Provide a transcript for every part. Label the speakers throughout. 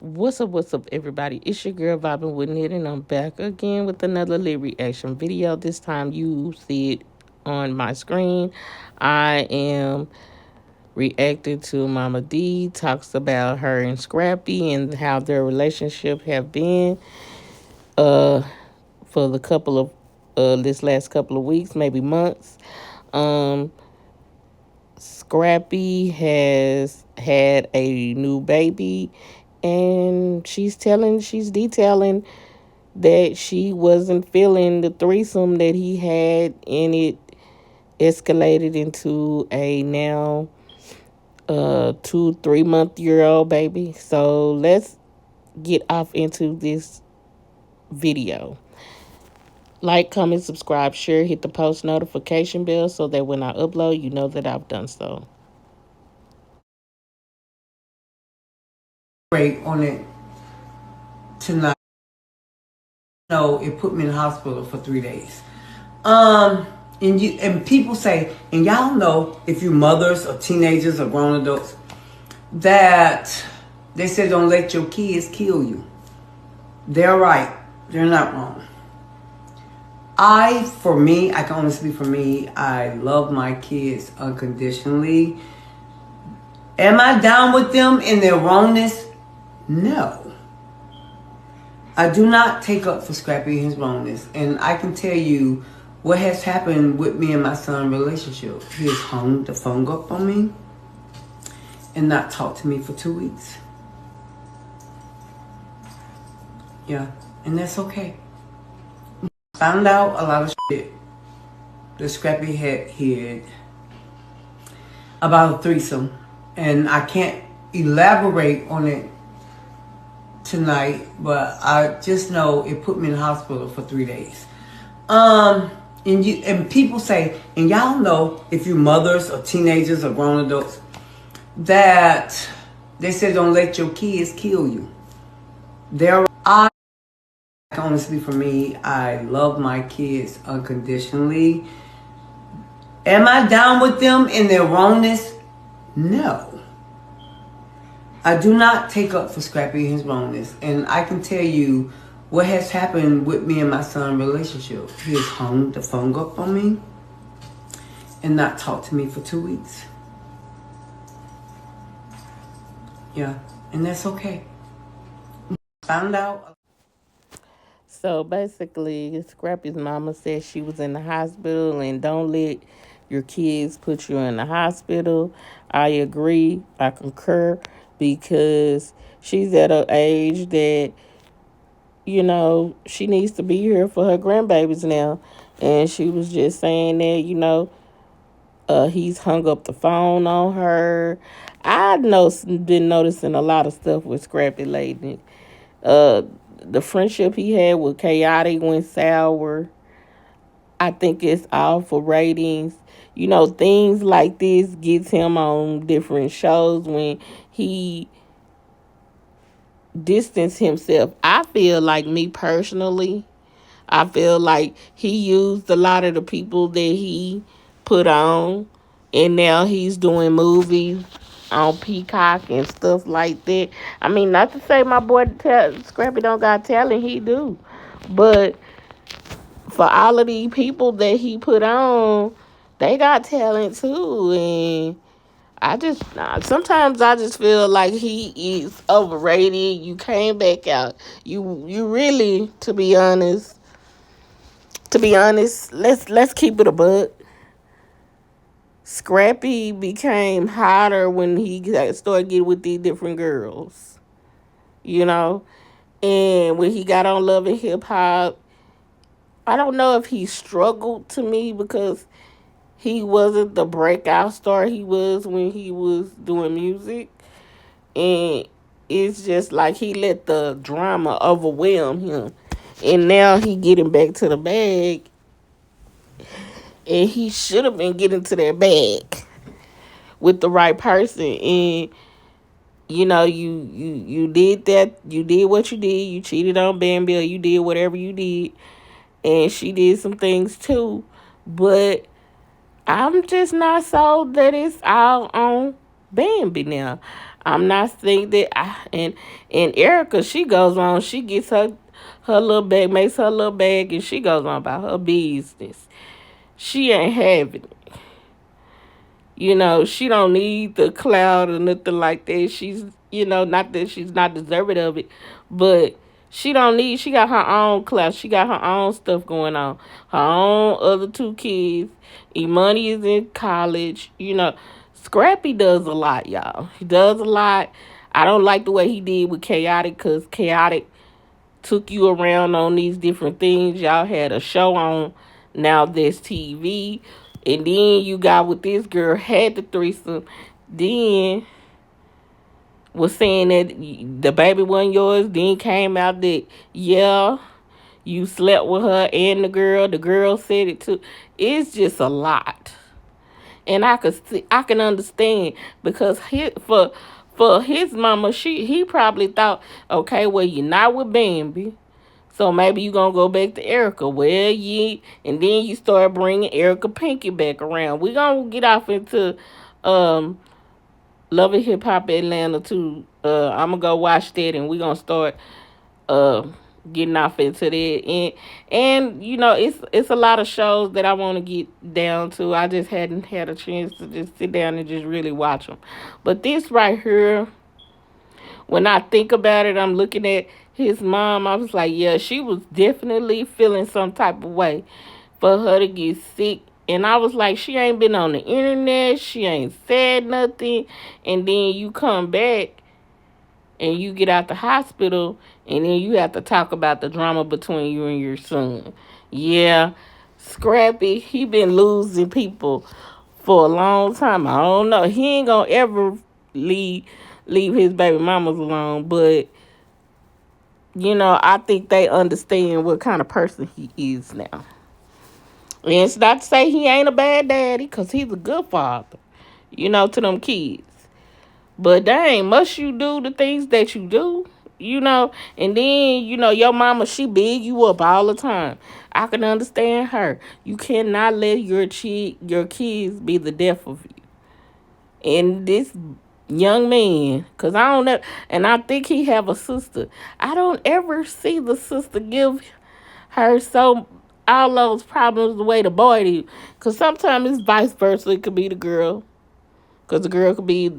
Speaker 1: What's up, everybody? It's your girl vibing with it, and I'm back again with another lip reaction video. This time you see it on my screen. I am reacting to Mama D talks about her and Scrappy and how their relationship have been uh for the couple of this last couple of weeks, maybe months. Um Scrappy has had a new baby, and she's detailing that she wasn't feeling the threesome that he had, and it escalated into a now 2 3 month year old baby. So let's get off into this video. Like, comment, subscribe, share, hit the post notification bell so that when I upload, you know that I've done so.
Speaker 2: Rate on it tonight. No, it put me in the hospital for 3 days. And people say, and y'all know, if you mothers or teenagers or grown adults, that they say don't let your kids kill you. They're right. They're not wrong. For me, I can only speak for me. I love my kids unconditionally. Am I down with them in their wrongness? No. I do not take up for Scrappy and his wrongness. And I can tell you what has happened with me and my son's relationship. He has hung the phone up on me and not talked to me for 2 weeks. Yeah, and that's okay. Found out a lot of shit that Scrappy had hid about a threesome. And I can't elaborate on it tonight, but I just know it put me in the hospital for 3 days. And people say, and y'all know, if you mothers or teenagers or grown adults, that they say don't let your kids kill you. I can only speak for me. I love my kids unconditionally. Am I down with them in their wrongness? No. I do not take up for Scrappy and his wrongness. And I can tell you what has happened with me and my son's relationship. He has hung the phone up on me and not talked to me for 2 weeks. Yeah, and that's okay. Found out.
Speaker 1: So basically, Scrappy's mama said she was in the hospital, and don't let your kids put you in the hospital. I agree. I concur, because she's at an age that, she needs to be here for her grandbabies now. And she was just saying that, he's hung up the phone on her. Been noticing a lot of stuff with Scrappy lately. Uh, the friendship he had with Chaotic went sour. I think it's all for ratings. Things like this gets him on different shows when he distance himself. I feel like, me personally, I feel like he used a lot of the people that he put on, and now he's doing movies on Peacock and stuff like that. I mean, not to say my boy Scrappy don't got talent, he do, but for all of these people that he put on, they got talent too. And sometimes I just feel like he is overrated. You came back out. You really, to be honest, let's keep it a buck. Scrappy became hotter when he started getting with these different girls, you know. And when he got on Love and Hip Hop, I don't know if he struggled, to me, because he wasn't the breakout star he was when he was doing music. And it's just like he let the drama overwhelm him. And now he getting back to the bag. And he should have been getting to that bag with the right person. And you did that. You did what you did. You cheated on Bambi, or you did whatever you did. And she did some things too. But I'm just not sold that it's all on Bambi now. I'm not saying that. And Erica, she goes on. She gets her little bag, makes her little bag, and she goes on about her business. She ain't having it. She don't need the cloud or nothing like that. She's, not that she's not deserving of it, but she got her own cloud. She got her own stuff going on. Her own other two kids. Imani is in college. Scrappy does a lot, y'all. He does a lot. I don't like the way he did with Chaotic, because Chaotic took you around on these different things. Y'all had a show on Now There's TV. And then you got with this girl, had the threesome. Then was saying that the baby wasn't yours. Then came out that, yeah, you slept with her and the girl. The girl said it too. It's just a lot. And I can understand, because for his mama, he probably thought, okay, well, you're not with Bambi, so maybe you gonna go back to Erica. Well, and then you start bringing Erica Pinky back around. We gonna get off into um Love and Hip Hop Atlanta too. I'm gonna go watch that, and we gonna start uh getting off into that. And it's a lot of shows that I want to get down to. I just hadn't had a chance to just sit down and just really watch them. But this right here, when I think about it, I'm looking at his mom. I was like, yeah, she was definitely feeling some type of way for her to get sick. And I was like, she ain't been on the internet. She ain't said nothing. And then you come back and you get out the hospital, and then you have to talk about the drama between you and your son. Yeah, Scrappy, he been losing people for a long time. I don't know. He ain't gonna ever leave leave his baby mamas alone, but I think they understand what kind of person he is now. And it's not to say he ain't a bad daddy, because he's a good father, to them kids. But dang, must you do the things that you do? And then, your mama, she big you up all the time. I can understand her. You cannot let your kids be the death of you. And this young man, because I don't know, and I think he have a sister. I don't ever see the sister give her so all those problems the way the boy do. Because sometimes it's vice versa. It could be the girl. Because the girl could be,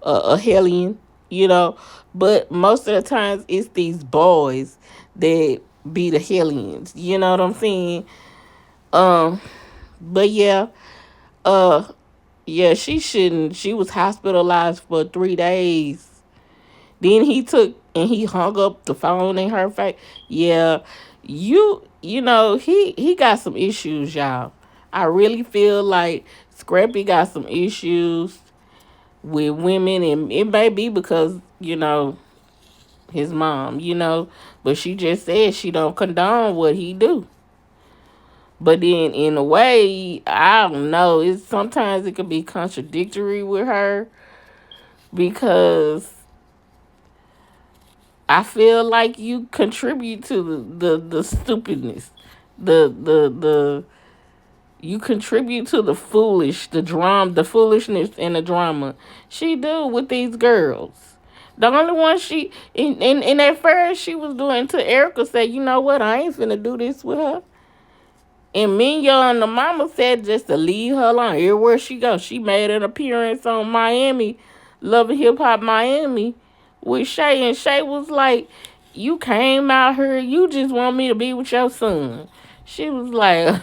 Speaker 1: a hellion, you know. But most of the times it's these boys that be the hellions. You know what I'm saying? Um, but yeah, uh, yeah, she shouldn't. She was hospitalized for 3 days. Then he hung up the phone in her face. Yeah, he got some issues, y'all. I really feel like Scrappy got some issues with women, and it may be because his mom, but she just said she don't condone what he do. But then in a way, I don't know. It's sometimes it can be contradictory with her, because I feel like you contribute to the stupidness, the you contribute to the drama, the foolishness and the drama. She do with these girls. The only one and at first she was doing to Erica, said, you know what, I ain't finna do this with her. And Minyo and the mama said just to leave her alone. Everywhere she goes, she made an appearance on Miami, Love and Hip Hop Miami, with Shay. And Shay was like, you came out here, you just want me to be with your son. She was like,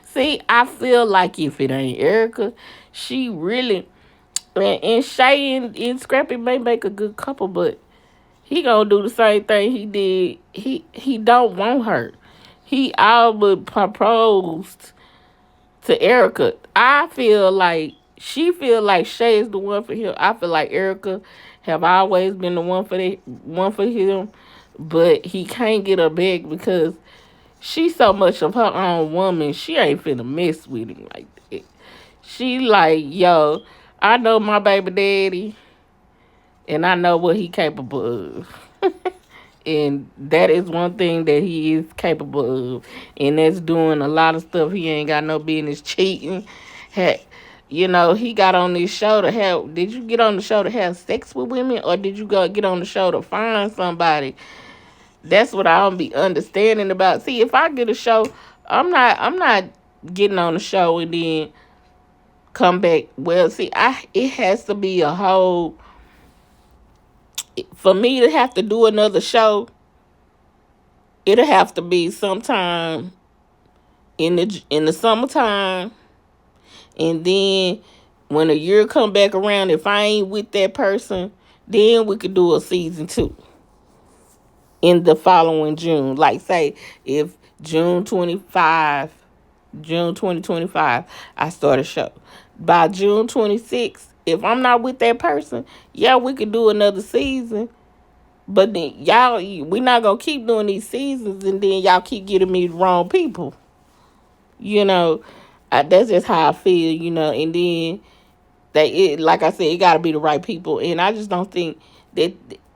Speaker 1: see, I feel like if it ain't Erica, she really, and Shay and Scrappy may make a good couple, but he gonna do the same thing he did. He don't want her. He all but proposed to Erica. I feel like she feel like Shay is the one for him. I feel like Erica have always been the one for him, but he can't get her back because she's so much of her own woman. She ain't finna mess with him like that. She like, yo, I know my baby daddy, and I know what he capable of. And that is one thing that he is capable of. And that's doing a lot of stuff he ain't got no business cheating. Heck, he got on this show to have. Did you get on the show to have sex with women, or did you go get on the show to find somebody? That's what I don't be understanding about. See, if I get a show, I'm not getting on the show and then come back. Well, see, it has to be a whole for me to have to do another show. It'll have to be sometime in the summertime, and then when a year come back around, if I ain't with that person, then we could do a season 2 in the following June. Like say if June 25, June 2025, I start a show. By June 26th, if I'm not with that person, yeah, we could do another season. But then y'all, we not gonna keep doing these seasons, and then y'all keep getting me the wrong people. You know, that's just how I feel. And then like I said, it got to be the right people, and I just don't think that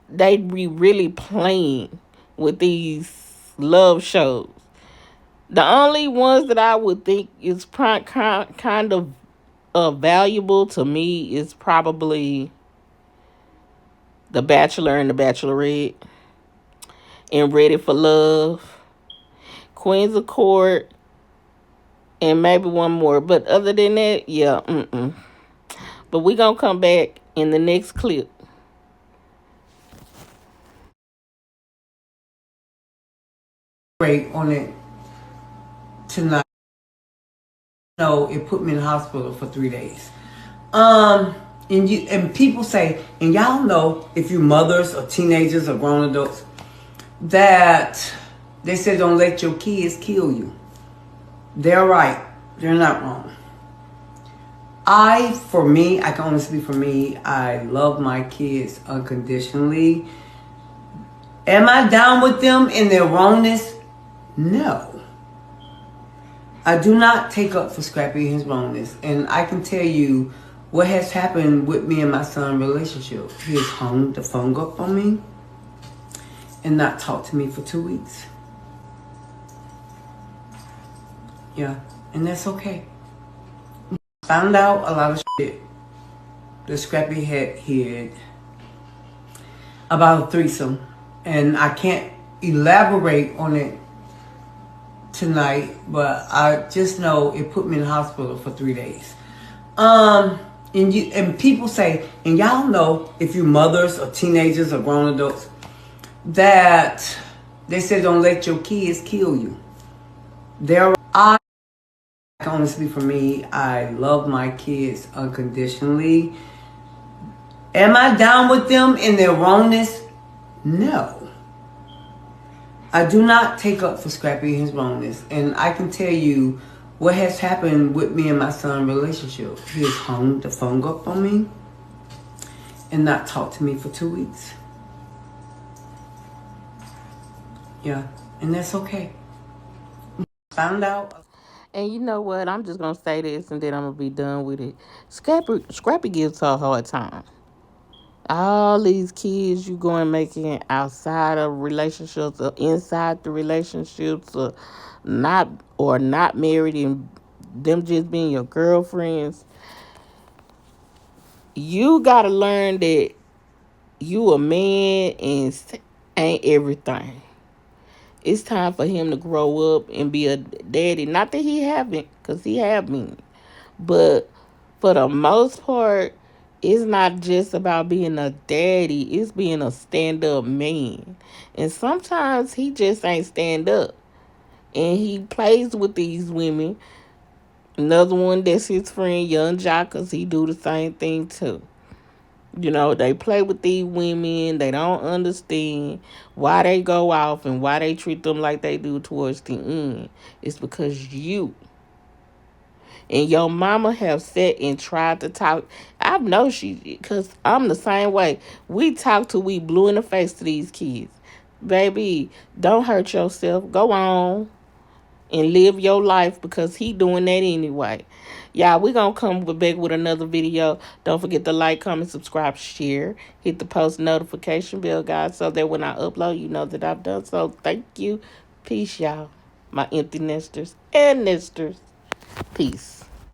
Speaker 1: they be really playing with these love shows. The only ones that I would think is kind of valuable to me is probably The Bachelor and The Bachelorette, and Ready for Love, Queens of Court, and maybe one more. But other than that, yeah, But we gonna come back in the next clip.
Speaker 2: Great on it tonight. No, it put me in the hospital for 3 days. And people say, and y'all know if you mothers or teenagers or grown adults, that they say don't let your kids kill you. They're right. They're not wrong. I can only speak for me. I love my kids unconditionally. Am I down with them in their wrongness? No. I do not take up for Scrappy and his wrongness. And I can tell you what has happened with me and my son's relationship. He has hung the phone up on me and not talked to me for 2 weeks. Yeah, and that's okay. Found out a lot of shit that Scrappy had hid about a threesome. And I can't elaborate on it tonight, but I just know it put me in the hospital for 3 days. And people say, and y'all know if you mothers or teenagers or grown adults, that they say don't let your kids kill you. I can only speak for me. I love my kids unconditionally. Am I down with them in their wrongness? No. I do not take up for Scrappy and his wrongness. And I can tell you what has happened with me and my son's relationship. He has hung the phone up on me and not talked to me for 2 weeks. Yeah, and that's okay. Found out.
Speaker 1: And you know what? I'm just gonna say this, and then I'm gonna be done with it. Scrappy gives her a hard time. All these kids you going making outside of relationships or inside the relationships, not or not married, and them just being your girlfriends. You gotta learn that you a man and ain't everything. It's time for him to grow up and be a daddy. Not that he haven't, because he have been. But for the most part, it's not just about being a daddy. It's being a stand-up man. And sometimes he just ain't stand up. And he plays with these women. Another one that's his friend, Young Jock, because he do the same thing too. They play with these women. They don't understand why they go off and why they treat them like they do towards the end. It's because you and your mama have sat and tried to talk. I know because I'm the same way. We talk till we blue in the face to these kids. Baby, don't hurt yourself. Go on and live your life because he doing that anyway. Y'all, we gonna come back with another video. Don't forget to like, comment, subscribe, share. Hit the post notification bell, guys, so that when I upload, you know that I've done so. Thank you. Peace, y'all. My empty nesters and nesters. Peace.